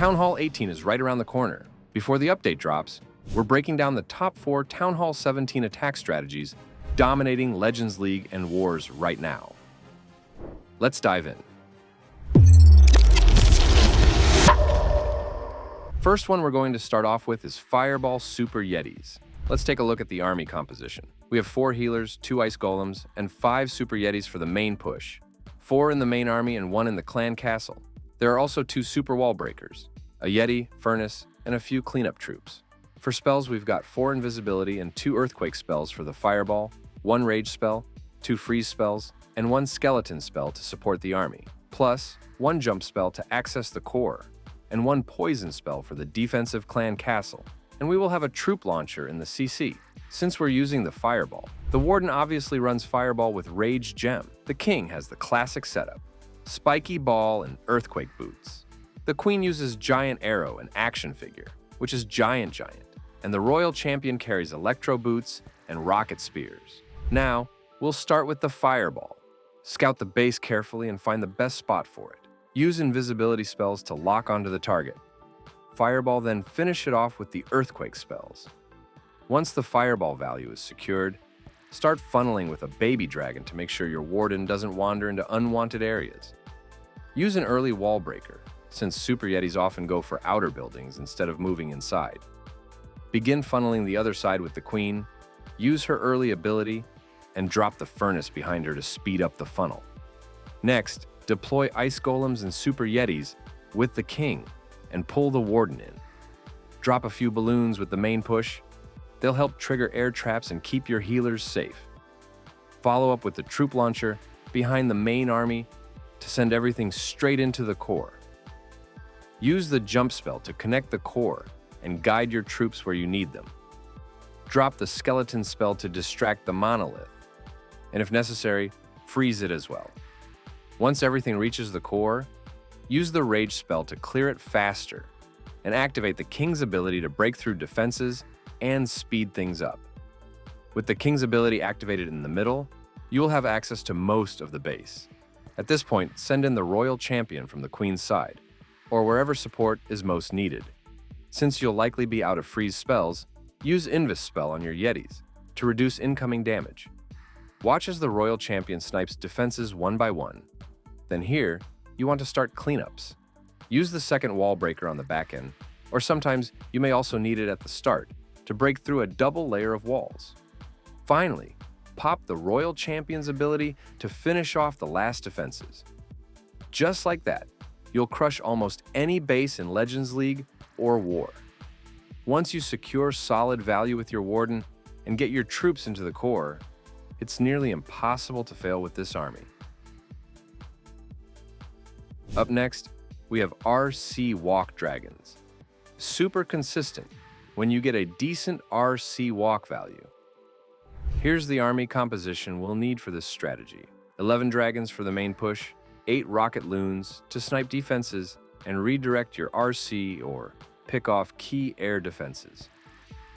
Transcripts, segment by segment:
Town Hall 18 is right around the corner. Before the update drops, we're breaking down the top 4 Town Hall 17 attack strategies dominating Legends League and Wars right now. Let's dive in. First one we're going to start off with is Fireball Super Yetis. Let's take a look at the army composition. We have 4 healers, 2 ice golems, and 5 Super Yetis for the main push. 4 in the main army and 1 in the clan castle. There are also 2 super wall breakers, a Yeti, furnace, and a few cleanup troops. For spells, we've got 4 invisibility and 2 earthquake spells for the fireball, 1 rage spell, 2 freeze spells, and 1 skeleton spell to support the army, plus 1 jump spell to access the core, and 1 poison spell for the defensive clan castle. And we will have a troop launcher in the CC. Since we're using the fireball, the warden obviously runs fireball with rage gem. The king has the classic setup, spiky ball and earthquake boots. The queen uses giant arrow and action figure, which is giant, and the royal champion carries electro boots and rocket spears. Now, we'll start with the fireball. Scout the base carefully and find the best spot for it. Use invisibility spells to lock onto the target. Fireball, then finish it off with the earthquake spells. Once the fireball value is secured, start funneling with a baby dragon to make sure your warden doesn't wander into unwanted areas. Use an early wall breaker, since Super Yetis often go for outer buildings instead of moving inside. Begin funneling the other side with the queen, use her early ability, and drop the furnace behind her to speed up the funnel. Next, deploy ice golems and Super Yetis with the king and pull the warden in. Drop a few balloons with the main push. They'll help trigger air traps and keep your healers safe. Follow up with the troop launcher behind the main army to send everything straight into the core. Use the jump spell to connect the core and guide your troops where you need them. Drop the skeleton spell to distract the monolith, and if necessary, freeze it as well. Once everything reaches the core, use the rage spell to clear it faster and activate the king's ability to break through defenses and speed things up. With the king's ability activated in the middle, you will have access to most of the base. At this point, send in the royal champion from the queen's side, or wherever support is most needed. Since you'll likely be out of freeze spells, use Invis spell on your Yetis to reduce incoming damage. Watch as the royal champion snipes defenses one by one. Then here, you want to start cleanups. Use the second wall breaker on the back end, or sometimes you may also need it at the start to break through a double layer of walls. Finally, pop the royal champion's ability to finish off the last defenses. Just like that, you'll crush almost any base in Legends League or War. Once you secure solid value with your warden and get your troops into the core, it's nearly impossible to fail with this army. Up next, we have RC Walk Dragons. Super consistent when you get a decent RC walk value. Here's the army composition we'll need for this strategy. 11 dragons for the main push, 8 Rocket Loons to snipe defenses and redirect your RC or pick off key air defenses.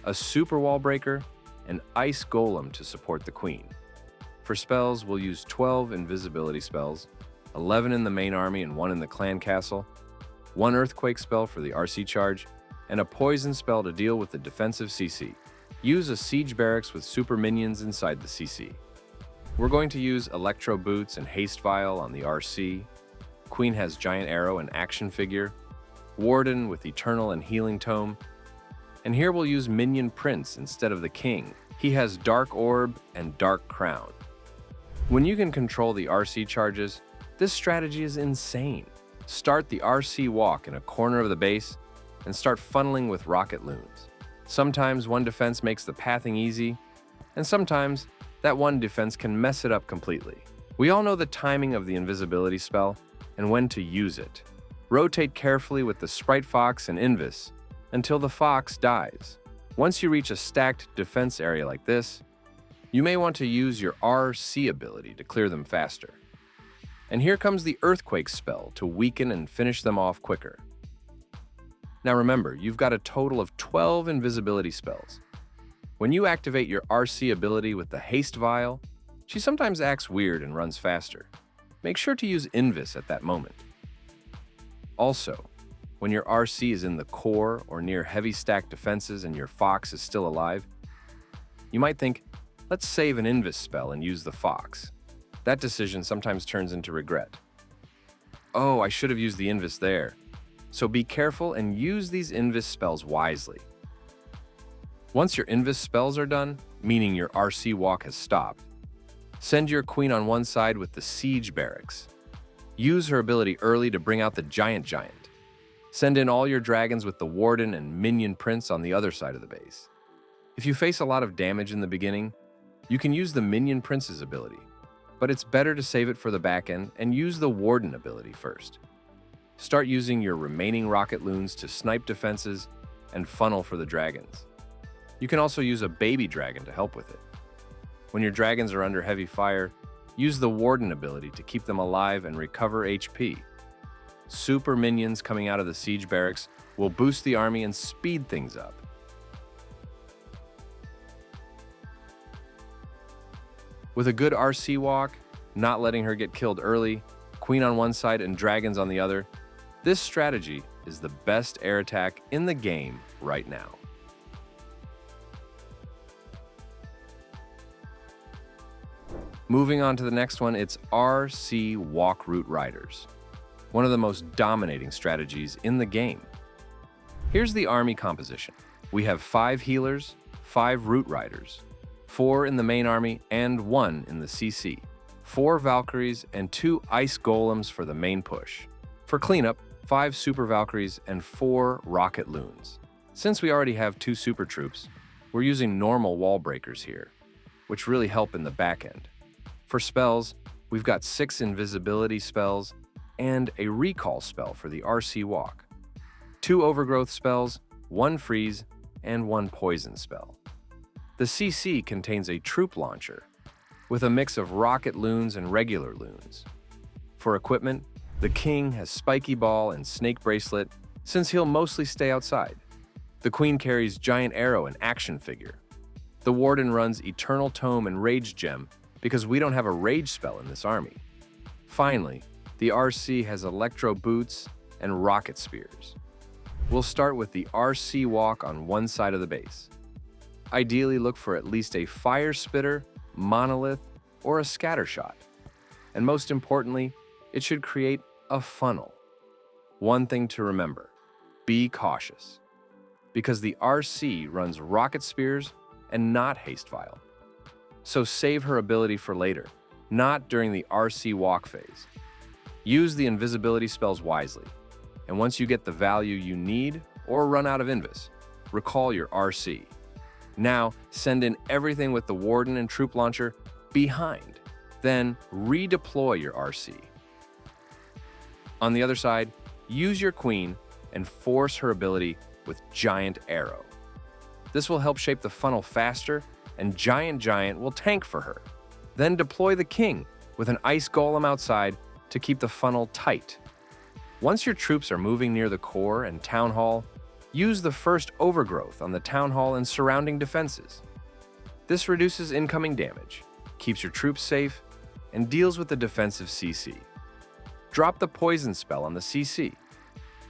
A super wall breaker, and ice golem to support the queen. For spells, we'll use 12 invisibility spells, 11 in the main army and 1 in the clan castle, 1 earthquake spell for the RC charge, and a poison spell to deal with the defensive CC. Use a siege barracks with super minions inside the CC. We're going to use electro boots and haste vial on the RC. Queen has giant arrow and action figure, warden with eternal and healing tome, and here we'll use minion prince instead of the king. He has dark orb and dark crown. When you can control the RC charges, this strategy is insane. Start the RC walk in a corner of the base and start funneling with Rocket Loons. Sometimes one defense makes the pathing easy, and sometimes that one defense can mess it up completely. We all know the timing of the invisibility spell and when to use it. Rotate carefully with the Sprite Fox and Invis until the fox dies. Once you reach a stacked defense area like this, you may want to use your RC ability to clear them faster. And here comes the Earthquake spell to weaken and finish them off quicker. Now remember, you've got a total of 12 invisibility spells. When you activate your RC ability with the Haste Vial, she sometimes acts weird and runs faster. Make sure to use Invis at that moment. Also, When your RC is in the core or near heavy stacked defenses and your Fox is still alive, you might think, let's save an Invis spell and use the Fox. That decision sometimes turns into regret. Oh, I should have used the Invis there. So be careful and use these Invis spells wisely. Once your Invis spells are done, meaning your RC walk has stopped, send your queen on one side with the siege barracks. Use her ability early to bring out the giant. Send in all your dragons with the warden and minion prince on the other side of the base. If you face a lot of damage in the beginning, you can use the minion prince's ability, but it's better to save it for the back end and use the warden ability first. Start using your remaining rocket loons to snipe defenses and funnel for the dragons. You can also use a baby dragon to help with it. When your dragons are under heavy fire, use the warden ability to keep them alive and recover HP. Super minions coming out of the siege barracks will boost the army and speed things up. With a good RC walk, not letting her get killed early, queen on one side and dragons on the other, this strategy is the best air attack in the game right now. Moving on to the next one, it's RC Walk Route Riders, one of the most dominating strategies in the game. Here's the army composition. We have 5 healers, 5 route riders, 4 in the main army and 1 in the CC, 4 Valkyries and 2 ice golems for the main push. For cleanup, 5 super Valkyries and 4 Rocket Loons. Since we already have 2 super troops, we're using normal wall breakers here, which really help in the back end. For spells, we've got 6 invisibility spells and a recall spell for the RC walk, 2 overgrowth spells, 1 freeze, and 1 poison spell. The CC contains a troop launcher with a mix of rocket loons and regular loons. For equipment, the king has spiky ball and snake bracelet since he'll mostly stay outside. The queen carries giant arrow and action figure. The warden runs eternal tome and rage gem because we don't have a rage spell in this army. Finally, the RC has electro boots and rocket spears. We'll start with the RC walk on one side of the base. Ideally, look for at least a fire spitter, monolith, or a scatter shot. And most importantly, it should create a funnel. One thing to remember, be cautious, because the RC runs rocket spears and not haste vial. So save her ability for later, not during the RC walk phase. Use the invisibility spells wisely, and once you get the value you need or run out of invis, recall your RC. Now, send in everything with the warden and troop launcher behind, then redeploy your RC. On the other side, use your queen and force her ability with giant arrow. This will help shape the funnel faster, and giant will tank for her. Then deploy the king with an ice golem outside to keep the funnel tight. Once your troops are moving near the core and town hall, use the first overgrowth on the town hall and surrounding defenses. This reduces incoming damage, keeps your troops safe, and deals with the defensive CC. Drop the poison spell on the CC.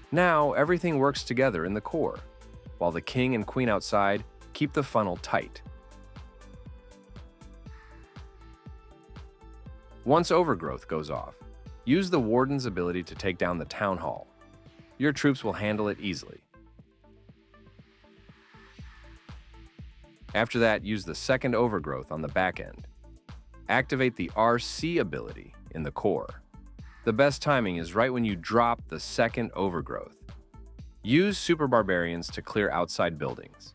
Now everything works together in the core, while the king and queen outside keep the funnel tight. Once overgrowth goes off, use the warden's ability to take down the town hall. Your troops will handle it easily. After that, use the second overgrowth on the back end. Activate the RC ability in the core. The best timing is right when you drop the second overgrowth. Use Super Barbarians to clear outside buildings.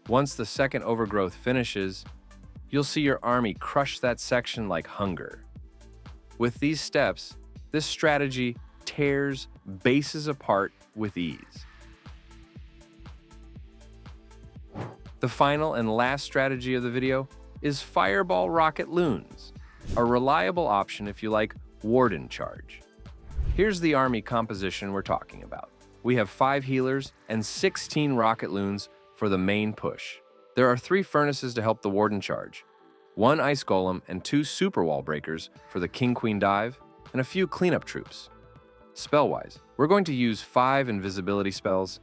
Once the second overgrowth finishes, you'll see your army crush that section like hunger. With these steps, this strategy tears bases apart with ease. The final and last strategy of the video is Fireball Rocket Loons, a reliable option if you like Warden Charge. Here's the army composition we're talking about. We have 5 healers and 16 Rocket Loons for the main push. There are 3 furnaces to help the Warden Charge, 1 ice golem and 2 super wall breakers for the king-queen dive, and a few cleanup troops. Spell-wise, we're going to use 5 invisibility spells,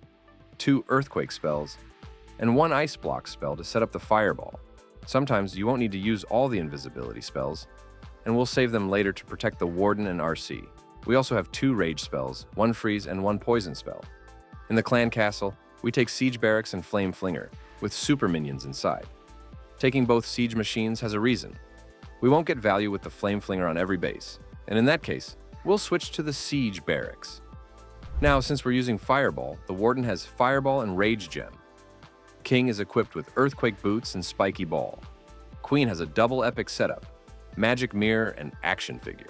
2 earthquake spells, and 1 ice block spell to set up the fireball. Sometimes you won't need to use all the invisibility spells, and we'll save them later to protect the warden and RC. We also have 2 rage spells, 1 freeze and 1 poison spell. In the clan castle, we take siege barracks and flame flinger, with super minions inside. Taking both siege machines has a reason. We won't get value with the flame flinger on every base, and in that case, we'll switch to the siege barracks. Now, since we're using fireball, the warden has fireball and rage gem. King is equipped with earthquake boots and spiky ball. Queen has a double epic setup, magic mirror and action figure.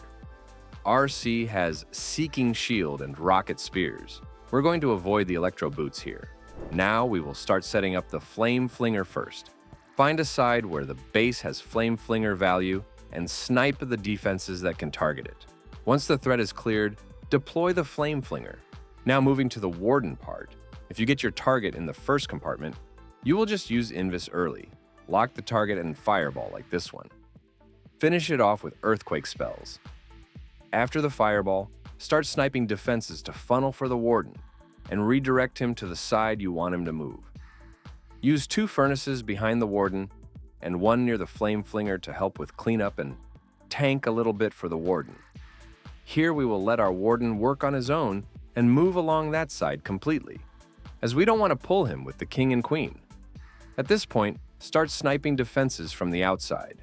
RC has seeking shield and rocket spears. We're going to avoid the electro boots here. Now we will start setting up the flame flinger first. Find a side where the base has flame flinger value and snipe the defenses that can target it. Once the threat is cleared, deploy the flame flinger. Now moving to the warden part. If you get your target in the first compartment, you will just use Invis early. Lock the target and fireball like this one. Finish it off with earthquake spells. After the fireball, start sniping defenses to funnel for the warden and redirect him to the side you want him to move. Use 2 furnaces behind the warden and 1 near the flame flinger to help with cleanup and tank a little bit for the warden. Here we will let our warden work on his own and move along that side completely, as we don't want to pull him with the king and queen. At this point, start sniping defenses from the outside.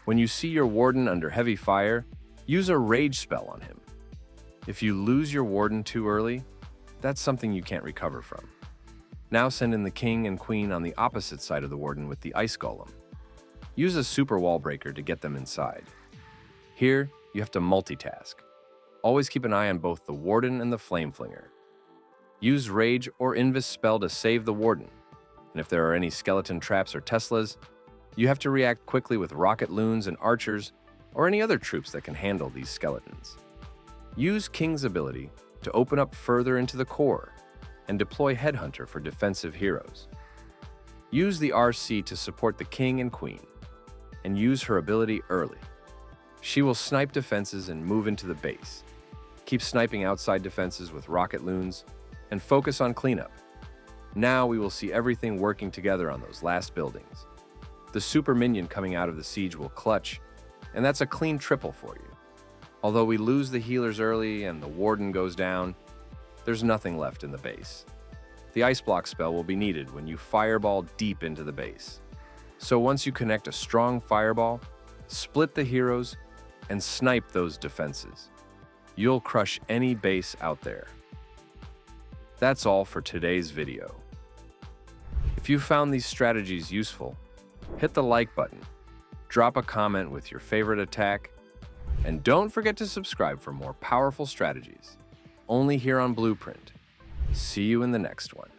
When you see your warden under heavy fire, use a rage spell on him. If you lose your warden too early, that's something you can't recover from. Now send in the king and queen on the opposite side of the warden with the ice golem. Use a super wall breaker to get them inside. Here, you have to multitask. Always keep an eye on both the warden and the flame flinger. Use rage or invis spell to save the warden, and if there are any skeleton traps or Teslas, you have to react quickly with rocket loons and archers or any other troops that can handle these skeletons. Use King's ability to open up further into the core and deploy Headhunter for defensive heroes. Use the RC to support the king and queen, and use her ability early. She will snipe defenses and move into the base. Keep sniping outside defenses with rocket loons and focus on cleanup. Now we will see everything working together on those last buildings. The super minion coming out of the siege will clutch, and that's a clean triple for you. Although we lose the healers early and the warden goes down, there's nothing left in the base. The ice block spell will be needed when you fireball deep into the base. So once you connect a strong fireball, split the heroes and snipe those defenses. You'll crush any base out there. That's all for today's video. If you found these strategies useful, hit the like button, drop a comment with your favorite attack, and don't forget to subscribe for more powerful strategies, only here on Blueprint. See you in the next one.